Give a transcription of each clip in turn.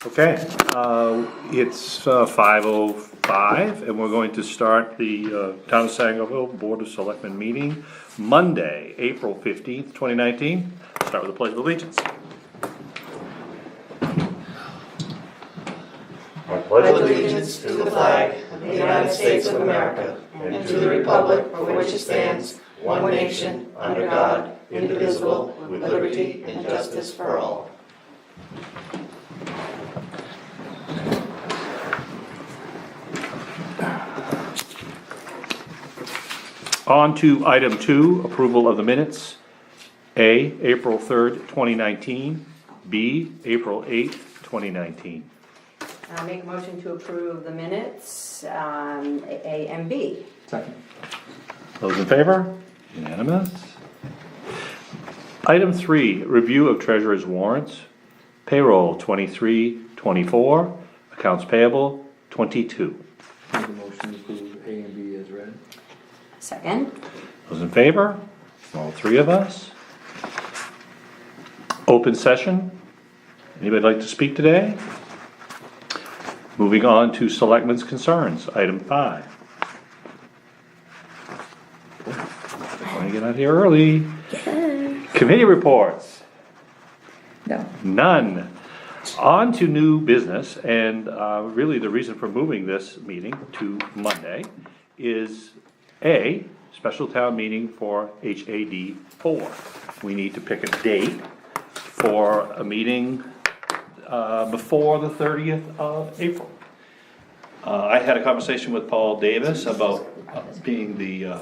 Okay, it's 5:05, and we're going to start the Town of Sangerville Board of Selectmen meeting Monday, April 15th, 2019. Start with the Pledge of Allegiance. I pledge allegiance to the flag of the United States of America and to the republic for which it stands, one nation, under God, indivisible, with liberty and justice for all. On to item 2, approval of the minutes. A, April 3rd, 2019. B, April 8th, 2019. I'll make a motion to approve the minutes, A and B. Second. Those in favor? Unanimous. Item 3, review of treasurer's warrants. Payroll 23-24, accounts payable 22. Make a motion to approve A and B as read. Second. Those in favor? All three of us. Open session. Anybody like to speak today? Moving on to selectmen's concerns, item 5. I want to get out here early. Committee reports. No. None. On to new business, and really the reason for moving this meeting to Monday is A, special town meeting for HAD 4. We need to pick a date for a meeting before the 30th of April. I had a conversation with Paul Davis about being the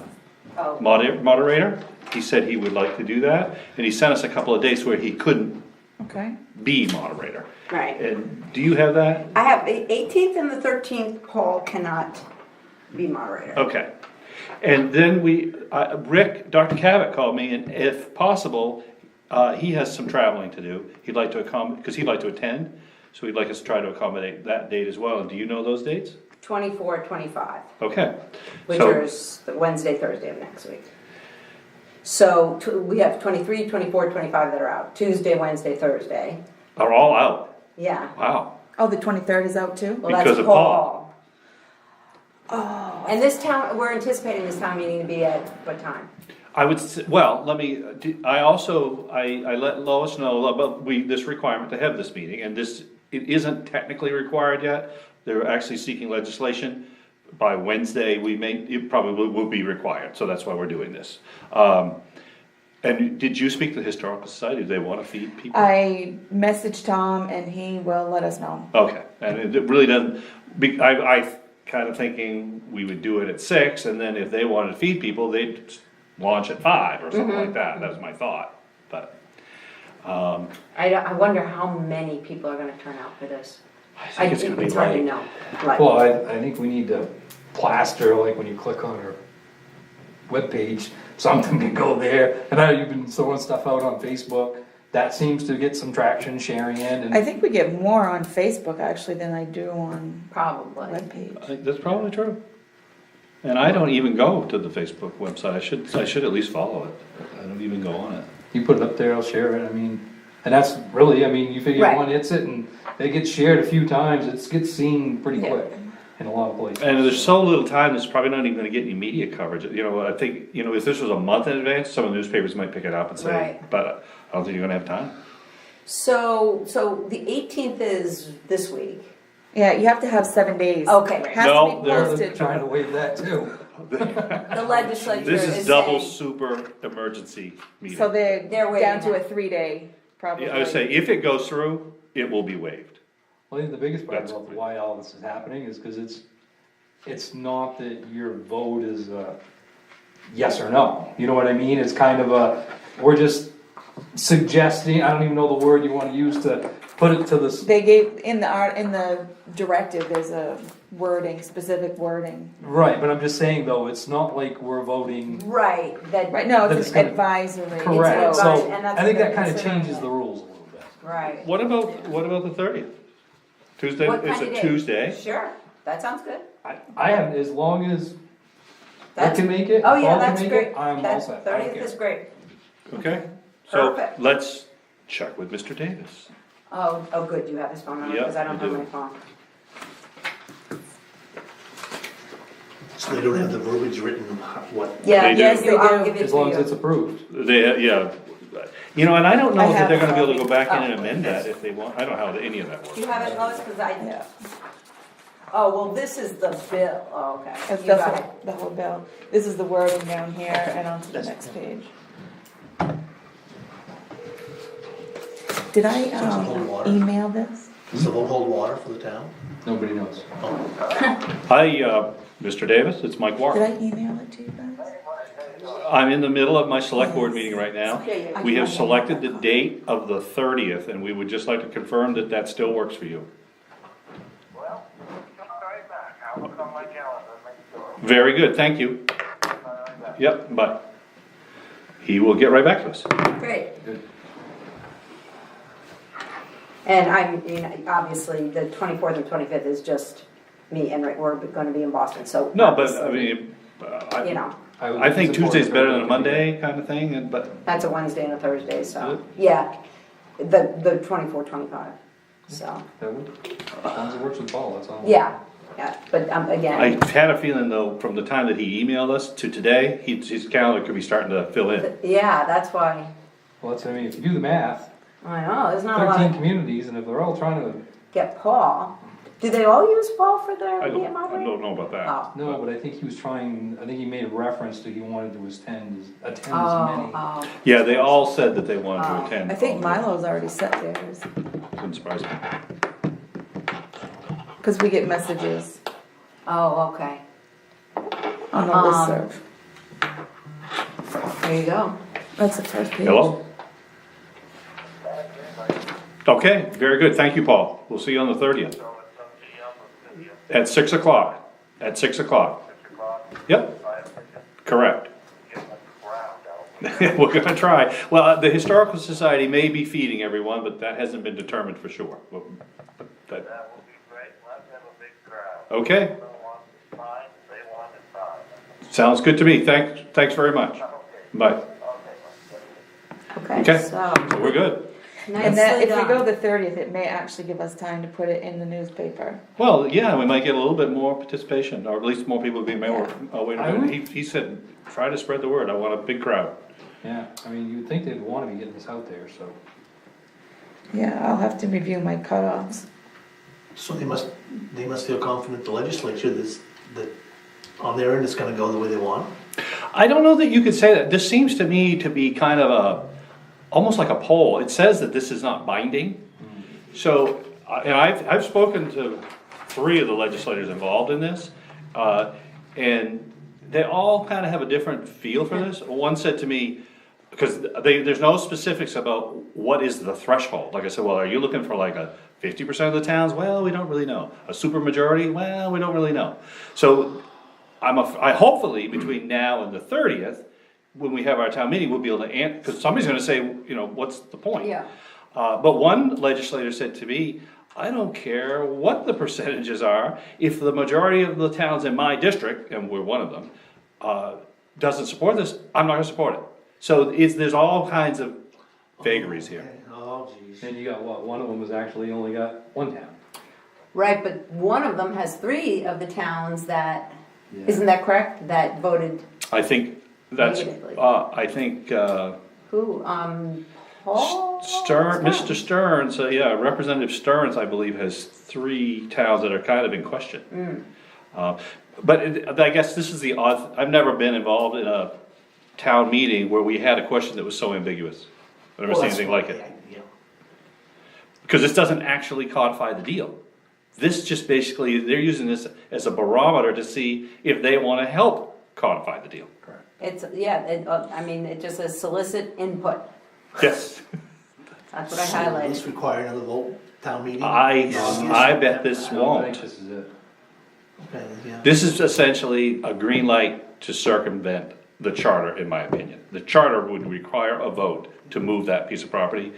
moderator. He said he would like to do that, and he sent us a couple of dates where he couldn't Okay. be moderator. Right. And do you have that? I have the 18th and the 13th, Paul cannot be moderator. Okay. And then Rick, Dr. Cavett called me, and if possible, he has some traveling to do. He'd like to because he'd like to attend, so he'd like us to try to accommodate that date as well. And do you know those dates? 24, 25, Okay. which So- is the Wednesday, Thursday of next week. So we have 23, 24, 25 that are out. Tuesday, Wednesday, Thursday. Are all out. Yeah. Wow. Oh, the 23rd is out too? Well, that's Because of Paul. Oh. And this town, we're anticipating this town meeting to be at what time? I would, well, I also, I let Lois know about this requirement to have this meeting, and it isn't technically required yet. They're actually seeking legislation. By Wednesday, it probably will be required, so that's why we're doing this. And did you speak to the Historical Society? Do they want to feed people? I messaged Tom and he will let us know. Okay, and it really doesn't, I kind of thinking we would do it at 6, and then if they wanted to feed people, they'd launch at 5 or something like that. That was my thought, but. I wonder how many people are gonna turn out for this. I think it's gonna be It's hard to light. know. Like- Well, I think we need to plaster, like when you click on our webpage, something can go there. And I know you've been throwing stuff out on Facebook. That seems to get some traction, sharing it. I And think we get more on Facebook actually than I do on Probably. webpage. I think that's probably true. And I don't even go to the Facebook website. I should at least follow it. I don't even go on it. you put it up there, I'll share it. I mean, and that's really, you figure Right. one hits it and they get shared a few times, it gets seen pretty Yeah. quick in a lot of places. And there's so little time, it's probably not even gonna get any media coverage. I think, if this was a month in advance, some of the newspapers might pick it up and say, Right. but I don't think you're gonna have time. So the 18th is this week. Yeah, you have to have 7 days. Okay. It has No, to be they're posted. Trying to waive that too. The legislature This is is double saying, super emergency meeting. So they're They're down waiting to a now. 3-day probably. I would say, if it goes through, it will be waived. Well, I think the biggest part That's about great. why all this is happening is because it's not that your vote is yes or no. You know what I mean? It's kind of we're just suggesting, I don't even know the word you want to use to put it to this. They gave, in the directive, there's a wording, specific wording. Right, but I'm just saying though, it's not like we're voting right, that. Right, no, That it's it's gonna- advisory. correct. It's advice, So and that's I think what that kind they're of changes considering. the rules a little bit. Right. What about the 30th? Tuesday, What it's kind of a day? Tuesday. Sure, that sounds good. I have, as long as I That's- can make it, Oh, if yeah, Paul can that's make great. it, I'm all That's set. I don't 30th care. is great. Okay, so Perfect. let's check with Mr. Davis. Oh, good, you have his phone number, Yep, because I don't I have do. my phone. So they don't have the verbiage written, what? Yeah, They do. yes, they do. I'll give it As to long as you. it's approved. They, yeah, you know, and I don't know I if have they're gonna be able to a go back in copy. and amend that if they want, I don't know how any of that works. Do you have it, Lois, because I, Yeah. oh, well, this is the bill, oh, okay. That's, You that's got it. what, the whole bill. This is the wording down here and onto the next page. Did I, hold water? email this? Does the vote hold water for the town? Nobody knows. Hi, Mr. Davis, it's Mike Did Warren. I email it to you guys? I'm in the middle of my select board meeting right now. Okay, yeah. We have selected the date of the 30th, and we would just like to confirm that that still works for you. Well, come right back. I'll look on my calendar and make sure. Very good, thank you. Right back. Yep, but he will get right back to us. Great. Good. And obviously, the 24th and 25th is just me and we're gonna be in Boston, so. No, but I obviously, mean, You know, I think Tuesday's better than a Monday kind of thing, but that's a Wednesday and a Thursday, so, yeah. The 24, 25, so, That would, as long as it works with Paul, that's all. yeah, but I again, had a feeling though, from the time that he emailed us to today, his calendar could be starting to fill in. yeah, that's why, Well, that's, I mean, if you do the math, I know, there's not a lot 13 of, communities, and if they're all trying to, get Paul. Do they all use Paul for their I media don't moderator? know about that. Oh. no, but I think he was trying, I think he made a reference to he wanted to attend as Oh, many. oh, Yeah, they all said that they wanted to Oh. attend. I think Milo's already set theirs, Wouldn't surprise me. cause we get messages oh, okay, on the Um, listserv. there you go. That's the first page. Hello? Okay, very good, thank you, Paul. We'll see you on the 30th. So it's up to you on the 50th, At 6 o'clock. At 6 o'clock. 6 o'clock. Yep, I appreciate correct. getting the ground out. We're gonna try. Well, the Historical Society may be feeding everyone, but that hasn't been determined for sure. But that- That will be great. Let's have a big crowd. Okay, They want it fine, they want it fine. sounds good to me. Thanks very much. Okay, Bye. okay. Okay, Okay. so, We're good. And that, nicely if we go done. the 30th, it may actually give us time to put it in the newspaper. Well, yeah, we might get a little bit more participation, or at least more people being aware. Oh, wait a I minute, he said, try to spread the word. I want a big crowd. Yeah, I mean, you'd think they'd wanna be getting this out there, so. Yeah, I'll have to review my cutoffs. So they must feel confident, the legislature, that on their end it's gonna go the way they want? I don't know that you could say that. This seems to me to be kind of almost like a poll. It says that this is not binding. So, and I've spoken to 3 of the legislators involved in this, and they all kind of have a different feel for this. One said to me, because there's no specifics about what is the threshold. Like I said, well, are you looking for like a 50% of the towns? Well, we don't really know. A super majority? Well, we don't really know. So I hopefully between now and the 30th, when we have our town meeting, we'll be able to answer, because somebody's gonna say, you know, what's the point? Yeah. But one legislator said to me, I don't care what the percentages are, if the majority of the towns in my district, and we're one of them, doesn't support this, I'm not gonna support it. So there's all kinds of vagaries here. Oh, geez. And you got what, one of them has actually only got one town. Right, but one of them has 3 of the towns that, Yeah. isn't that correct, that voted, I think that's, Negatively. I think, who, Paul? Mr. Stearns, yeah, Representative Stearns, I believe, has 3 towns that are kind of in question. But I guess this is the odd, I've never been involved in a town meeting where we had a question that was so ambiguous. I've never Well, seen that's anything like what- it. yeah. Because this doesn't actually codify the deal. This just basically, they're using this as a barometer to see if they wanna help codify the deal. Correct. It's, yeah, I mean, it just says solicit input, Yes. that's what I So will highlighted. this require another vote, town meeting? I bet this I won't. think this is it. Okay, yeah. This is essentially a green light to circumvent the charter, in my opinion. The charter would require a vote to move that piece of property.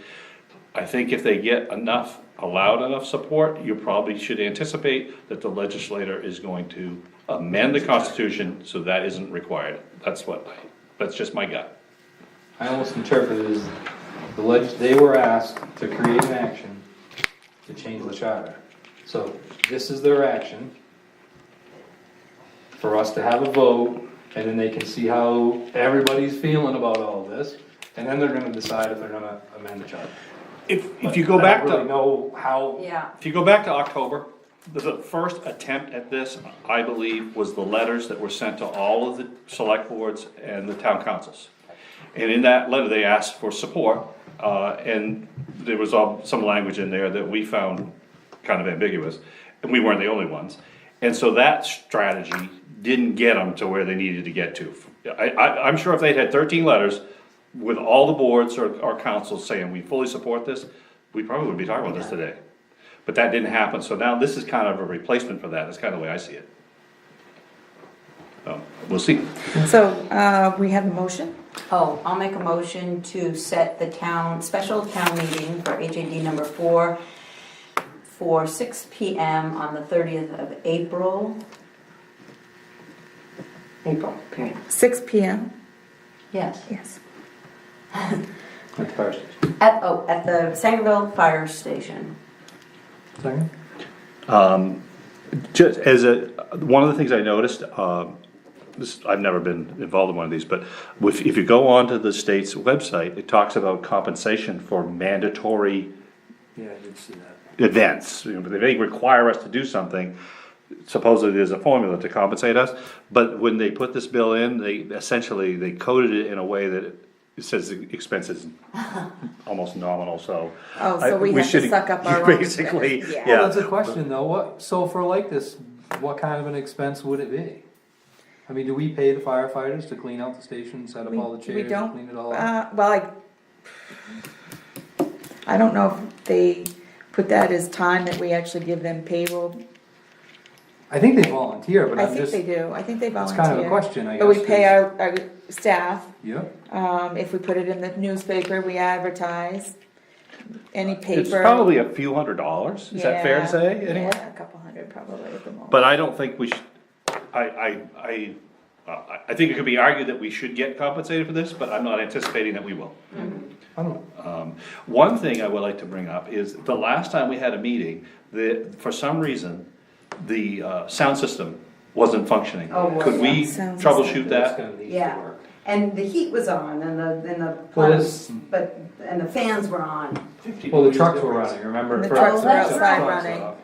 I think if they get allowed enough support, you probably should anticipate that the legislator is going to amend the Constitution so that isn't required. That's just my gut. I almost interpret it as they were asked to create an action to change the charter. So this is their action for us to have a vote, and then they can see how everybody's feeling about all this, and then they're gonna decide if they're gonna amend the charter. If you go back I don't really to, know how. Yeah. if you go back to October, the first attempt at this, I believe, was the letters that were sent to all of the select boards and the town councils. And in that letter, they asked for support, and there was some language in there that we found kind of ambiguous, and we weren't the only ones. And so that strategy didn't get them to where they needed to get to. I'm sure if they'd had 13 letters with all the boards or councils saying, we fully support this, we probably wouldn't be talking about this today. But that didn't happen, so now this is kind of a replacement for that, that's kind of the way I see it. We'll see. So, we have a motion? Oh, I'll make a motion to set the special town meeting for HAD number 4 for 6 PM on the 30th of April. April, period. 6 PM? Yes. Yes. At the fire station. At the Sangerville Fire Station. Second? Just one of the things I noticed, I've never been involved in one of these, but if you go onto the state's website, it talks about compensation for mandatory Yeah, I did see that. events. You know, they may require us to do something, supposedly there's a formula to compensate us, but when they put this bill in, they coded it in a way that it says the expense is almost nominal, so. Oh, so we have to should suck up our own Basically, expense. Yeah. Well, yeah. that's a question though, so for like this, what kind of an expense would it be? I mean, do we pay the firefighters to clean out the station, set up all the We chairs, don't, clean it all up? well, I don't know if they put that as time that we actually give them payroll. I think they volunteer, but I I'm think just, they do, I think they it's volunteer. kind of a question, I guess. But we pay 'cause- our staff, Yeah, if we put it in the newspaper, we advertise, any paper. It's probably a few $100s, is that fair to Yeah, say, anyway? Yeah, a couple hundred probably at the moment. But I don't think we should, I think it could be argued that we should get compensated for this, but I'm not anticipating that we will. I don't, One thing I would like to bring up is, the last time we had a meeting, for some reason, the sound system wasn't functioning. Oh, well, Could we yeah. Sound troubleshoot system. that's that? gonna need to Yeah. work. And the heat was on and the Well, pumps, and the fans were on. Well, the trucks were running, remember? And the for- trucks were for- outside trucks running. off.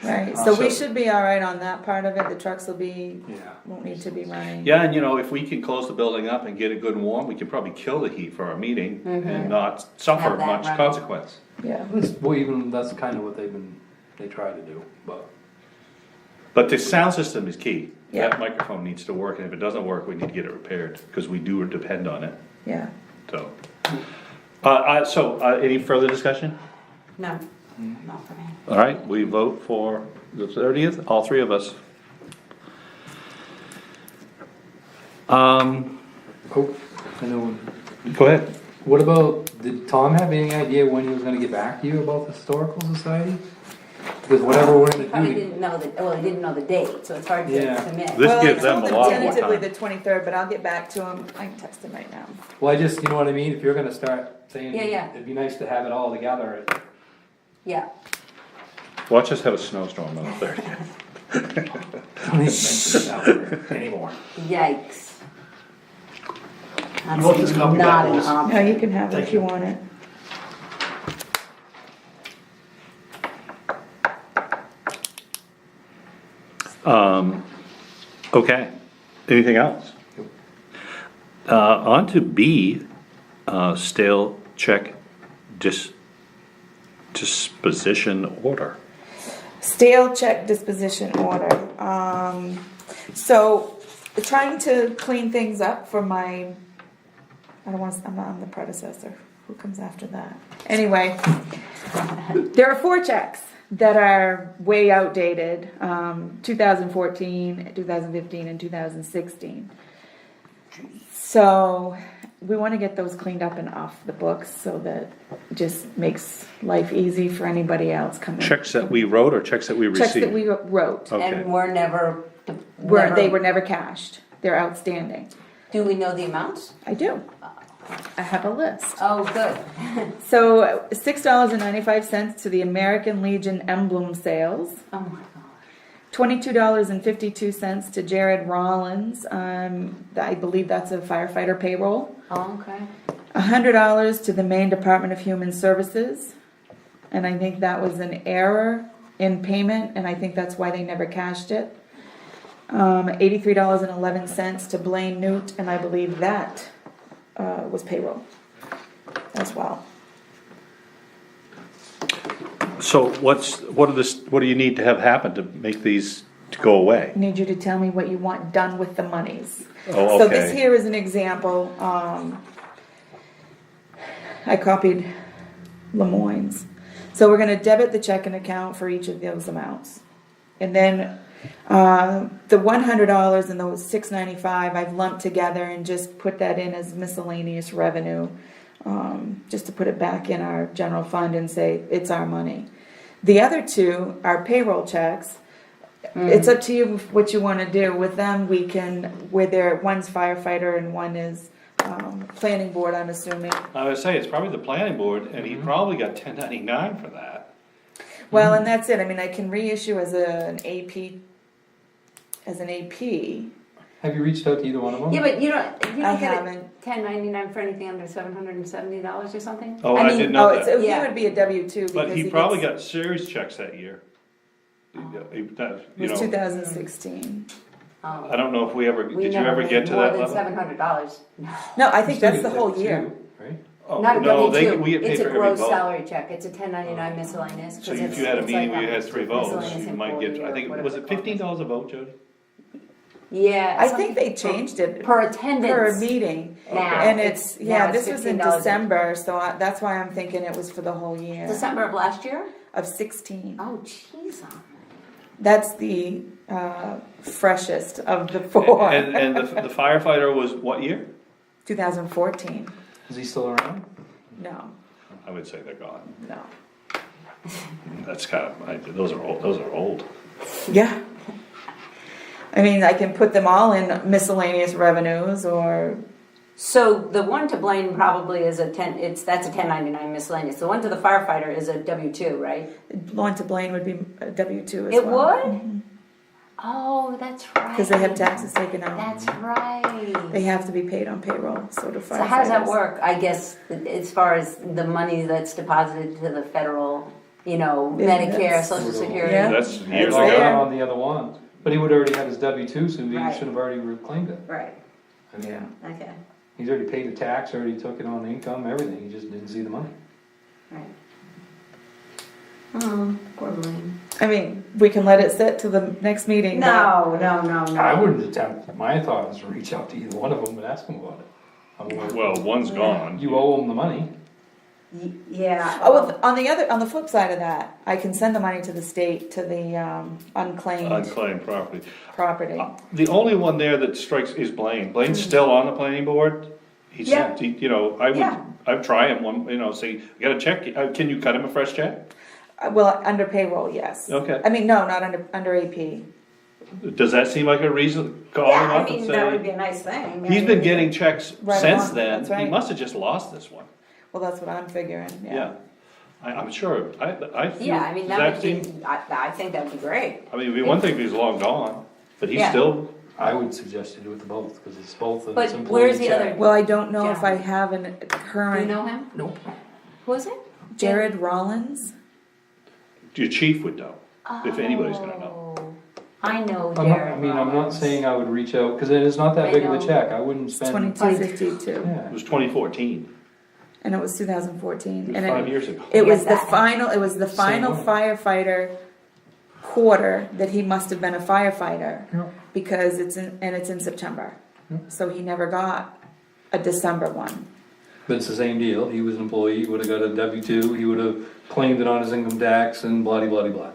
Right, so we So- should be all right on that part of it, the trucks will be, Yeah. won't need to be running. Yeah, and if we can close the building up and get it good and warm, we can probably kill the heat for our meeting and not suffer Have that much running. consequence. Yeah, Well, even, that's kind of what they try to do, but. But the sound system is key. Yeah. That microphone needs to work, and if it doesn't work, we need to get it repaired, because we do depend on it, yeah. so. Any further discussion? No, not for me. All right, we vote for the 30th, all three of us. Oh, I know. Go ahead. What about, did Tom have any idea when he was gonna get back to you about the historical society? With whatever we're He gonna probably do. didn't know he didn't know the date, so it's hard to Yeah. commit. This Well, gives I them told a lot more Tentatively time. the 23rd, but I'll get back to him, I can text him right now. Well, I just, you know what I mean, if you're gonna start saying, Yeah. it'd be nice to have it all together. Yeah, Watch us have a snowstorm on the 30th. Don't even mention that word anymore. yikes. You want this copy Not back, an Liz? No, option. you can have it if you want it. Okay, anything else? On to B, stale check disposition order. Stale check disposition order, so trying to clean things up for my, I'm the predecessor, who comes after that? Anyway, there are 4 checks that are way outdated, 2014, 2015, and 2016. So we want to get those cleaned up and off the books so that it just makes life easy for anybody else coming. Checks that we wrote or checks that we Checks that received? we wrote, Okay. And we're never. they were never cashed, they're outstanding. Do we know the amounts? I do. I have a list. Oh, good. So $6.95 to the American Legion emblem sales. Oh my God. $22.52 to Jared Rollins. I believe that's a firefighter payroll. Oh, okay. $100 to the Maine Department of Human Services. And I think that was an error in payment, and I think that's why they never cashed it. $83.11 to Blaine Newt, and I believe that was payroll as well. So what do you need to have happen to make these to go away? I need you to tell me what you want done with the monies. Oh, So this okay. here is an example. I copied Lemoyne's. So we're gonna debit the checking account for each of those amounts. And then the $100 and the $695 I've lumped together and just put that in as miscellaneous revenue, just to put it back in our general fund and say it's our money. The other two are payroll checks. It's up to you what you want to do with them. We can, one's firefighter and one is planning board, I'm assuming. I would say it's probably the planning board, and he probably got 1099 for that. Well, and that's it. I mean, I can reissue as an AP. Have you reached out to either one of them? Yeah, but you I don't get haven't. it $10.99 for anything under $770 or something? Oh, I didn't know that. He Yeah. would be a W-2 But because he probably gets, got series checks that year. You it know, was 2016. Oh. I don't know if we ever, We did you never ever made get to more that than level? $700. No, I think You still that's the get whole W2, year. Right? Oh, Not a no, W-2, we get paid it's a for every gross vote. salary check, it's a $10.99 miscellaneous. 'cause So if it's- you had a it's meeting like where you had 3 votes, miscellaneous you might get, employee I or think, whatever was they it call $15 a vote, Jody? Yeah. I think they changed it Per per attendance. meeting. Now. And it's, now this was in $15 December, so that's why I'm thinking it was for the whole year December of last year? of 16. Oh, jeez. That's the freshest of the four. And the firefighter was what year? 2014. Is he still around? No, I would say they're gone. no. That's kind of, those are old. Yeah. I mean, I can put them all in miscellaneous revenues or, So the one to Blaine probably is that's a $10.99 miscellaneous. The one to the firefighter is a W-2, right? one to Blaine would be a W-2 as It well. would? Oh, that's right. Because they have taxes taken out. That's right. They have to be paid on payroll, so do firefighters. So how does that work? I guess as far as the money that's deposited to the federal, Medicare, Social Security. Yeah. That's years It's Not there. ago. on the other one, but he would already have his W-2, so he Right. should have already reclaimed it. Right. I mean, Yeah. Okay. he's already paid the tax, already took it on income, everything, he just didn't see the money. Right. Oh, poor Blaine. I mean, we can let it sit to the next meeting. but- No. I wouldn't attempt, my thought was to reach out to either one of them and ask them about it. I mean, Well, one's gone. you owe them the money. Yeah. Oh, well, on the flip side of that, I can send the money to the state, to the unclaimed Unclaimed property. property. The only one there that strikes is Blaine. Blaine's still on the planning board. He's, Yeah. Yeah. I'd try him say, you gotta check, can you cut him a fresh check? Well, under payroll, yes. Okay. I mean, no, not under AP. Does that seem like a reason? Call him Yeah, I up and mean, that would say, be a nice thing. he's been getting checks Right since on, then. that's He right. must have just lost this one. Well, that's what I'm figuring, Yeah. yeah. I'm sure, I feel. Yeah, I mean, does that would seem- be, I think that'd be great. I mean, it'd be one thing if he's long gone, but he's Yeah. still, I would suggest you do it to both, because it's both of But it's employee where's the check. other- Well, I don't know if I Gentleman. have a Do you current, know him? Nope. Who is it? Jared Rollins? your chief would know, if anybody's gonna know. Oh, I know I'm not, Jared I mean, I'm not Rollins. saying I would reach out, because it is not that I big of a know. check, I wouldn't It's spend. 2252, It Yeah, was 2014, and it was 2014. it was And 5 years ago. It was Yes, the that- final way. firefighter quarter that he must have been a firefighter, Yeah. because it's in September. Yeah. So he never got a December one. but it's the same deal, he was an employee, he would've got a W-2, he would've claimed it on his income tax and blah-de-blah-de-blah.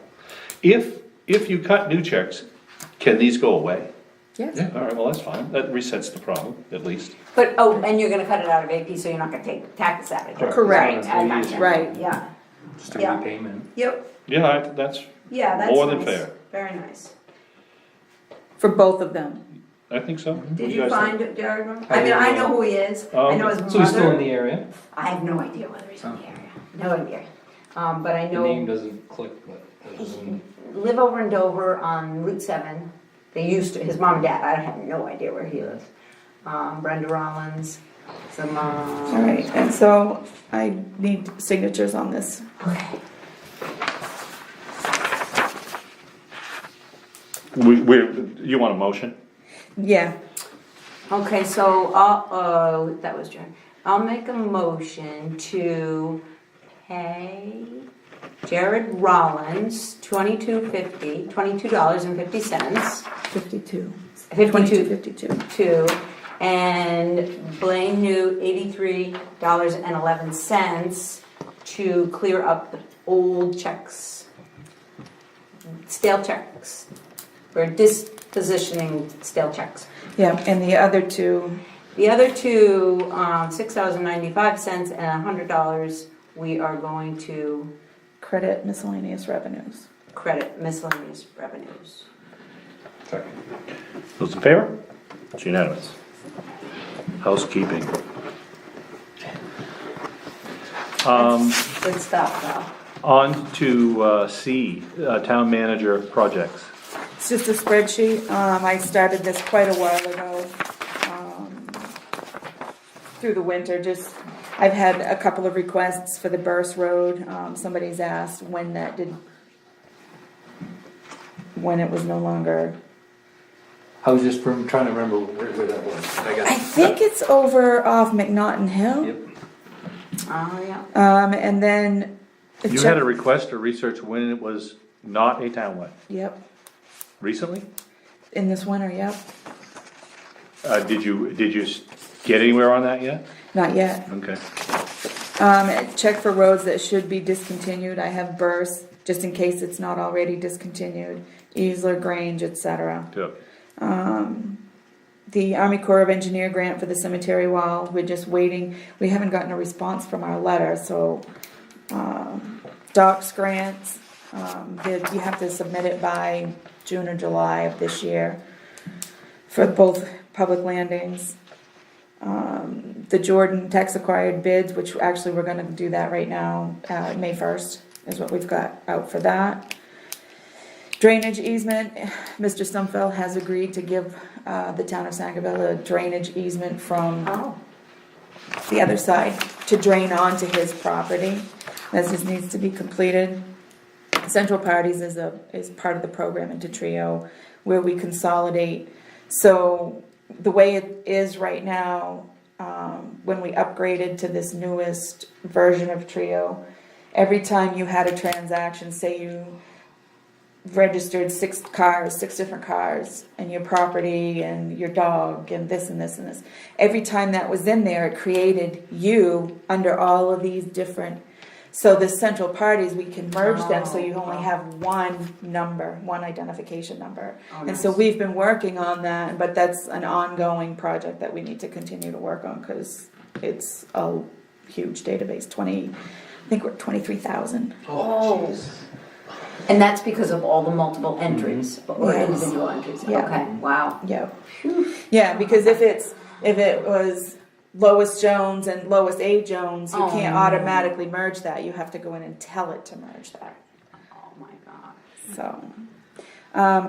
If you cut new checks, can these go away? Yes. Yeah. All right, well, that's fine, that resets the problem, at least. But, and you're gonna cut it out of AP, so you're not gonna take tax out of it. Correct. I gotcha. Right. Yeah. Just a Yeah. repayment. Yep. Yeah, that's Yeah, that's more than nice. fair. Very nice. For both of them. I think so. What do Did you guys find think? Jared? I I mean, I didn't know know. who he is. Oh, I know his So he's still in mother. the area? I have no idea whether he's in the area. No idea. But I The know. name doesn't click, but. Live over in Dover on Route 7. They used to, his mom and dad, I have no idea where he lives. Brenda Rollins, some, All right, and so I need signatures on this. okay. You want a motion? Yeah, Okay, so, that was Jared. I'll make a motion to pay Jared Rollins $22.50, $22.50. 52. 52. 52. Two, and Blaine New $83.11 to clear up the old checks, stale checks. We're dispositioning stale checks. Yeah, and the other two, The other two, $6.95 and $100, we are going to credit miscellaneous revenues. credit miscellaneous revenues. Second. Those in favor? It's unanimous. Housekeeping. Good stuff, though. On to C, town manager projects. It's just a spreadsheet. I started this quite a while ago. Through the winter, I've had a couple of requests for the Burst Road. Somebody's asked when it was no longer. I was just trying to remember where that was. I think it's over off McNaughton Hill. Yep. Oh, yeah. And then. You had a request to research when it was not a townwide. Yep, Recently? in this winter, yep. Did you get anywhere on that yet? Not yet. Okay. Check for roads that should be discontinued. I have Burst, just in case it's not already discontinued. Easler, Grange, etc. Good. The Army Corps of Engineer grant for the cemetery wall, we're just waiting. We haven't gotten a response from our letter, so, docks grants, you have to submit it by June or July of this year for both public landings. The Jordan tax acquired bids, which actually we're gonna do that right now, May 1st is what we've got out for that. Drainage easement, Mr. Stumfeld has agreed to give the town of Sangerville a drainage easement from Oh, the other side to drain onto his property. This just needs to be completed. Central Parties is part of the program into Trio where we consolidate. So the way it is right now, when we upgraded to this newest version of Trio, every time you had a transaction, say you registered 6 different cars, and your property and your dog and this and this and this. Every time that was in there, it created you under all of these different. So the central parties, we can merge them so you only have one number, one identification number. Oh, And so nice. we've been working on that, but that's an ongoing project that we need to continue to work on because it's a huge database. I think we're 23,000. Oh. And that's because of all the multiple entries, or Yes. individual entries? Yeah. Okay, wow. Yeah. Yeah, because if it was Lois Jones and Lois A. Jones, you Oh, can't no. automatically merge that. You have to go in and tell it to merge that. Oh, my God. So,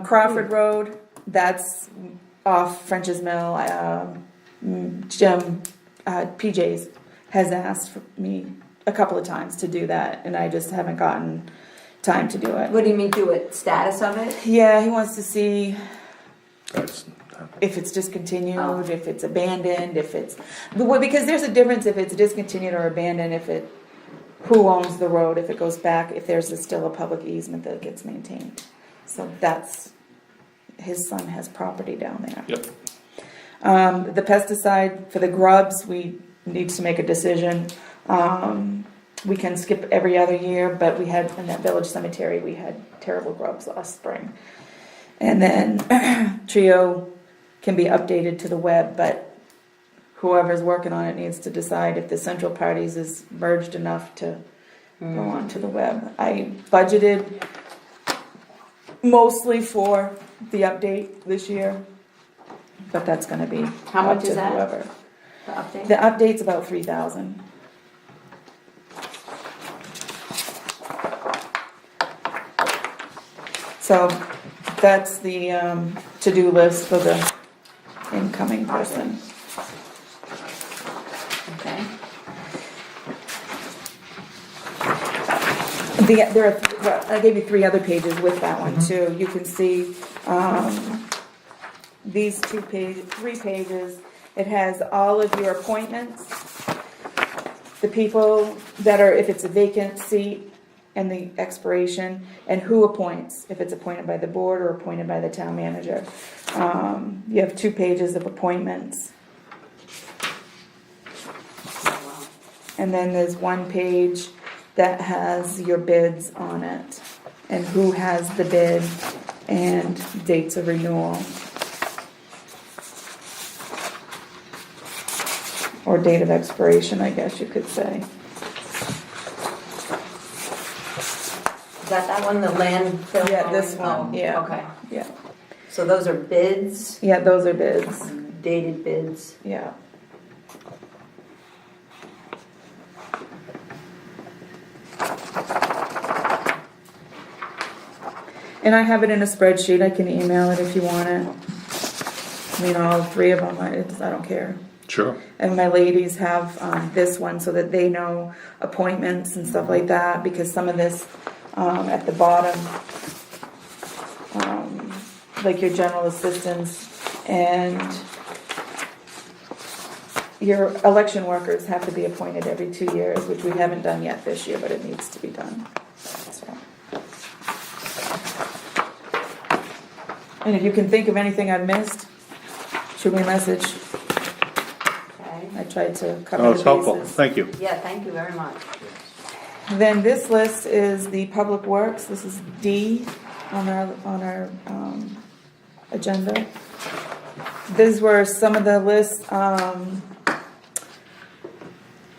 Crawford Road, that's off French's Mill. Jim, PJ's has asked for me a couple of times to do that, and I just haven't gotten time to do it. What do you mean do it? Status of it? Yeah, he wants to see That's, if it's discontinued, Oh. if it's abandoned, because there's a difference if it's discontinued or abandoned, who owns the road, if it goes back, if there's still a public easement that gets maintained. So his son has property down there. yep. The pesticide for the grubs, we need to make a decision. We can skip every other year, but we had, in that village cemetery, we had terrible grubs last spring. And then Trio can be updated to the web, but whoever's working on it needs to decide if the central parties is merged enough to go on to the web. I budgeted mostly for the update this year. but that's gonna be How much up to is that? whoever. The update? The update's about 3,000. So that's the to-do list for the incoming person. Okay. I gave you 3 other pages with that one too. You can see these 3 pages. It has all of your appointments, the people that are, if it's a vacant seat, and the expiration, and who appoints, if it's appointed by the board or appointed by the town manager. You have 2 pages of appointments. And then there's 1 page that has your bids on it, and who has the bid, and dates of renewal. Or date of expiration, I guess you could say. Is that one, the landfill? Yeah, this mowing? one, yeah. Okay, Yeah, so those are bids, yeah, those are bids, dated bids. yeah. And I have it in a spreadsheet, I can email it if you want it. I mean, all 3 of them, I don't care. Sure. And my ladies have this one so that they know appointments and stuff like that, because some of this at the bottom, like your general assistants and your election workers have to be appointed every 2 years, which we haven't done yet this year, but it needs to be done. So. And if you can think of anything I've missed, shoot me a message. Okay. I tried to cover Oh, the it's helpful, bases. thank you. Yeah, thank you very much. Then this list is the public works. This is D on our agenda. These were some of the lists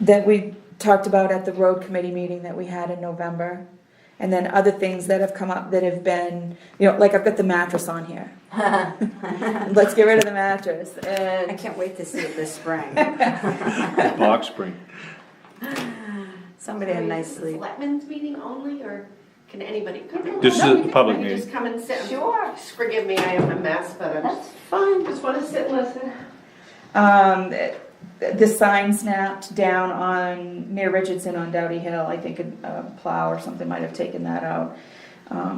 that we talked about at the road committee meeting that we had in November. And then other things that have come up that have been, like I've got the mattress on here. Let's get rid of the mattress. I And can't wait to see it this spring. Box spring. Somebody had nicely. Selectmen's meeting only, or can anybody come in? This is a public Can you meeting. just come and sit? Sure. Just forgive me, I am a mess, but I That's fine. just want to sit and listen. the sign snapped down on near Richardson on Dowdy Hill. I think a plow or something might have taken that out.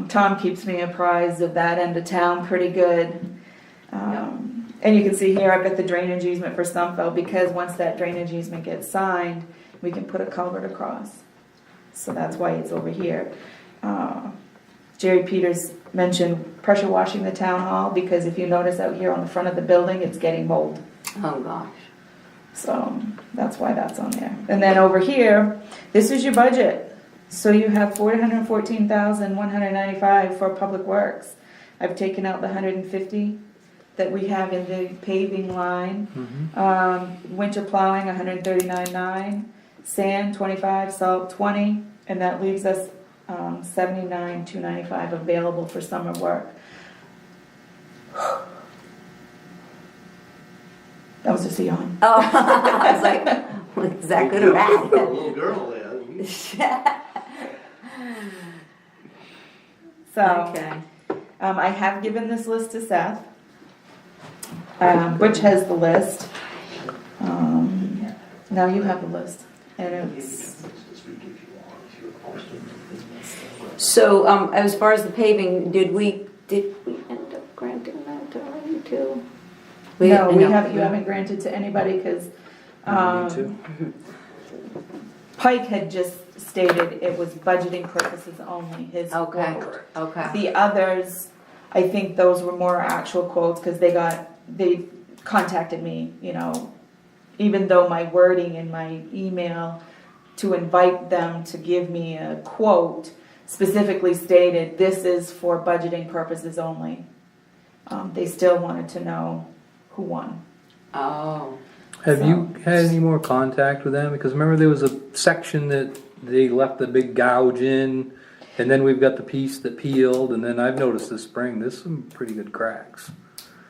Tom keeps me apprised of that end of town pretty good. And you can see here I've got the drainage easement for Stumfeld, because once that drainage easement gets signed, we can put a culvert across. So that's why it's over here. Jerry Peters mentioned pressure washing the town hall, because if you notice out here on the front of the building, it's getting mold. Oh, gosh. So that's why that's on there. And then over here, this is your budget. So you have $414,195 for public works. I've taken out the 150 that we have in the paving line. Winter plowing, 139.9. Sand, 25. Salt, 20. And that leaves us 79,295 available for summer work. That was just a yawn. Oh, I was like, is that good or bad? Little girl there. So, Okay. I have given this list to Seth. Butch has the list. Now you have the list. And it's, So, as far as the paving, did we end up granting that already too? no, you haven't granted to anybody, because Pike had just stated it was budgeting purposes only, his Okay, quote. okay. The others, I think those were more actual quotes, because they contacted me, even though my wording in my email to invite them to give me a quote specifically stated, this is for budgeting purposes only. They still wanted to know who won. Oh. Have you had any more contact with them? Because remember there was a section that they left the big gouge in, and then we've got the piece that peeled, and then I've noticed this spring there's some pretty good cracks.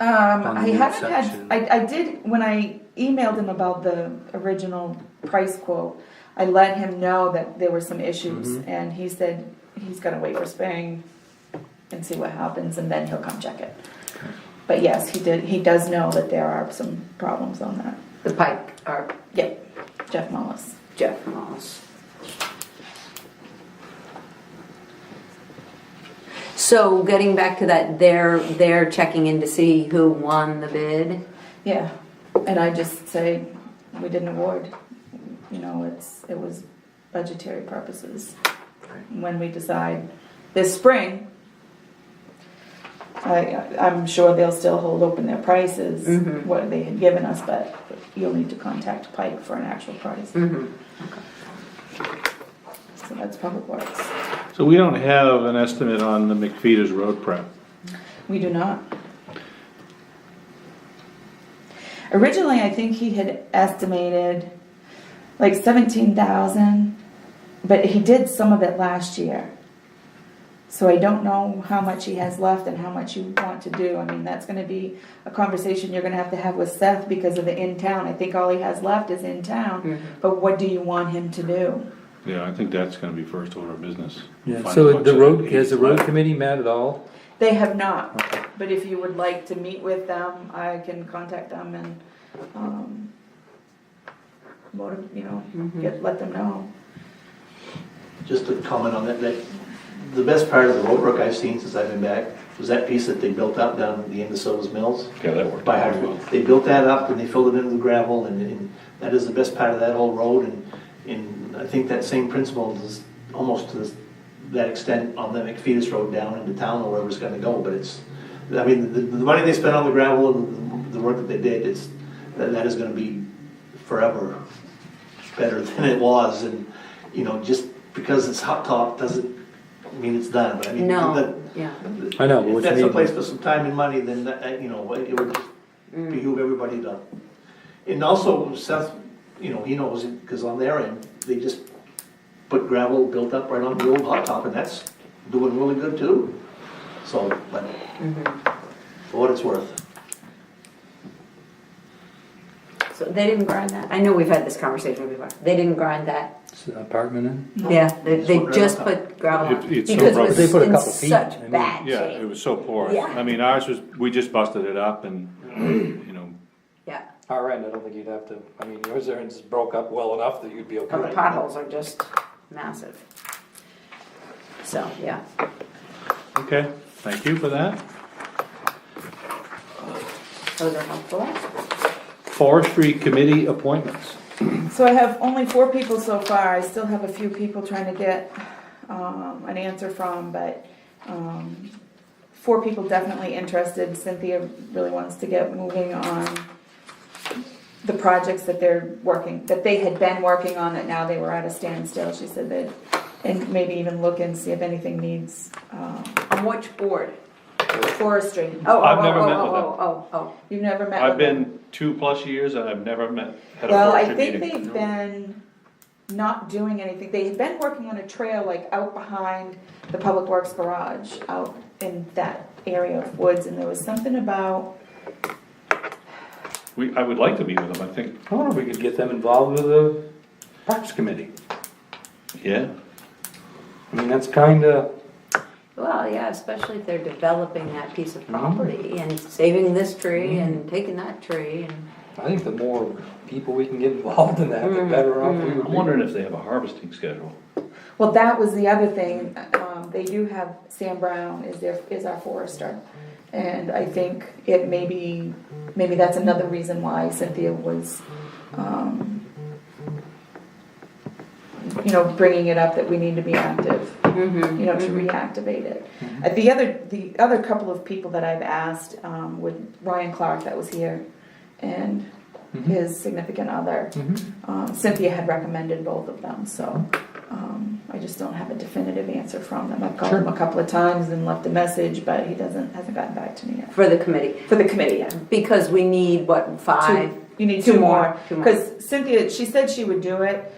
I the haven't had, section. I did, when I emailed him about the original price quote, I let him know that there were some issues, and he said he's gonna wait for spring and see what happens, and then he'll come check it. But yes, he does know that there are some problems on that. The Pike, or Yep, Jeff Mollis. Jeff Moss. So getting back to that, they're checking in to see who won the bid. Yeah, and I just say, we didn't award, you know, it was budgetary purposes. When we decide this spring, I'm sure they'll still hold open their prices, what they had given us, but you'll need to contact Pike for an actual price. So that's Public Works. So we don't have an estimate on the McFeeters road prep. We do not. Originally, I think he had estimated like 17,000, but he did some of it last year. So I don't know how much he has left and how much you want to do. I mean, that's gonna be a conversation you're gonna have with Seth because of the in-town. I think all he has left is in-town, but what do you want him to do? Yeah, I think that's gonna be first order of business. Yeah, Find so out the what's road, in has the road each committee met at all? They have not, but if you would like to meet with them, I can contact them and, let them know. Just to comment on that, the best part of the road work I've seen since I've been back was that piece that they built up down at the end of Silva's Mills. Yeah, that worked By out Hartford. well. They built that up and they filled it in with gravel, and that is the best part of that whole road, and I think that same principle is almost to that extent on the McFeeters Road down into town or wherever it's gonna go, but I mean, the money they spent on the gravel and the work that they did, that is gonna be forever better than it was, and, you know, just because it's hot top doesn't mean it's done, but I mean, No, yeah. I know, but if what that's you a need, place for some time and money, then that, you know, it would just behoove everybody to. And also Seth, you know, he knows it, because on their end, they just put gravel built up right on the old hot top, and that's doing really good too. So, but for what it's worth. So they didn't grind that? I know we've had this conversation before. They didn't grind that? apartment in? Yeah, they put just gravel put gravel on. It's so Because it broken. was They put a in couple feet, such I mean, bad Yeah, shape. it was so porous. Yeah. I mean, ours was, we just busted it up and, you know, Yeah, Our end, I don't think you'd have to, I mean, yours there just broke up well enough that you'd be and the okay. potholes are just massive. So, yeah. okay, thank you for that. Those are helpful. Forestry Committee appointments. So I have only 4 people so far. I still have a few people trying to get an answer from, but 4 people definitely interested. Cynthia really wants to get moving on the projects that they had been working on, that now they were at a standstill. She said that, and maybe even look and see if anything needs On which board? forestry. I've never met with them. Oh. You've never met I've with them? been 2+ years and I've never had a Well, I forestry think meeting. they've been not doing anything. They had been working on a trail like out behind the Public Works garage, out in that area of woods, and there was something about, I would like to meet with them, I think. I wonder if we could get them involved with the Parks Committee. Yeah, I mean, that's kinda, Well, yeah, especially if they're developing that piece of property and saving this tree and taking that tree and. I think the more people we can get involved in that, the better off we would I'm be. wondering if they have a harvesting schedule. well, that was the other thing. They do have, Sam Brown is our forester. And I think it maybe that's another reason why Cynthia was, bringing it up, that we need to be active, to reactivate it. The other couple of people that I've asked, with Ryan Clark that was here, and his significant other, Cynthia had recommended both of them, so, I just don't have a definitive answer from them. I've called him a couple of times and left a message, but he hasn't gotten back to me yet. For the committee. For the committee, yeah. Because we need, what, 5? You need Two two more. more. Two more. Because Cynthia, she said she would do it.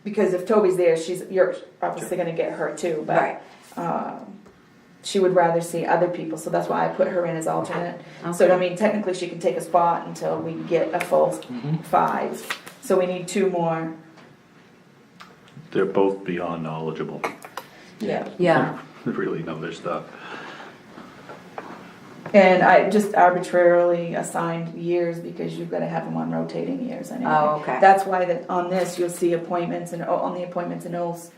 Because if Toby's there, you're obviously gonna get her too, Right. but, she would rather see other people, so that's why I put her in as alternate. So, Okay. I mean, technically she can take a spot until we get a full 5. So we need 2 more. They're both beyond knowledgeable. Yeah. Yeah, They really know their stuff. And I just arbitrarily assigned years because you've gotta have them on rotating years anyway. Oh, okay. That's why that, on this, you'll see appointments and, on the appointments and oaths.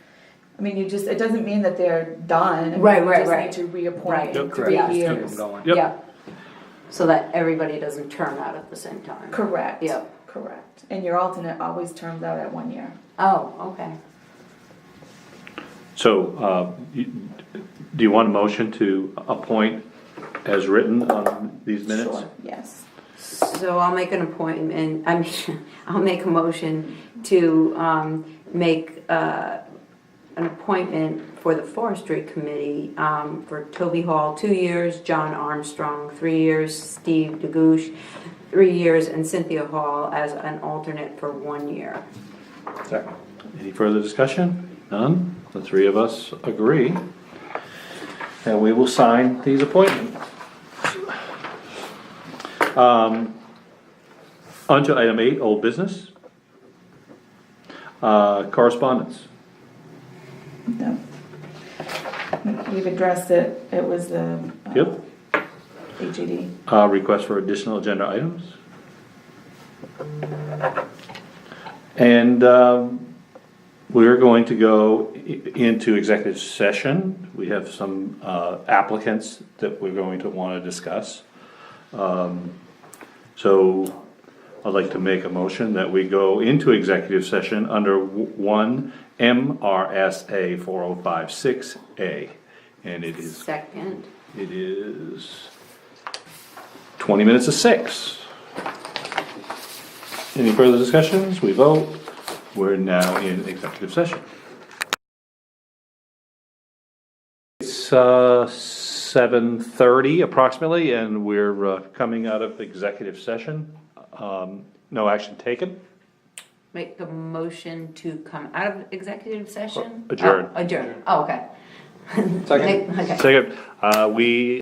I mean, it doesn't mean that they're done. I mean, Right, you right, just right. need to reappoint Right. in Yep, 3 correct. years. Yep. yeah. So that everybody doesn't term out at the same time. Correct. Yep. Correct. And your alternate always terms out at 1 year. Oh, okay. So, do you want a motion to appoint as written on these minutes? Sure, yes. So I'll make an appointment, I mean, I'll make a motion to make an appointment for the forestry committee for Toby Hall, 2 years, John Armstrong, 3 years, Steve DeGoosh, 3 years, and Cynthia Hall as an alternate for 1 year. Second. Any further discussion? None? The 3 of us agree. And we will sign these appointments. On to item 8, old business. Correspondence. No. We've addressed it. It was the Yep. HED. Request for additional agenda items. And we're going to go into executive session. We have some applicants that we're going to want to discuss. So I'd like to make a motion that we go into executive session under 1 MRSA 4056A. And it is Second. 20 minutes to 6. Any further discussions? We vote. We're now in executive session. It's 7:30 approximately, and we're coming out of executive session. No action taken. Make a motion to come out of executive session? Adjourn. Oh, adjourn, oh, okay. Second. Okay. Second, we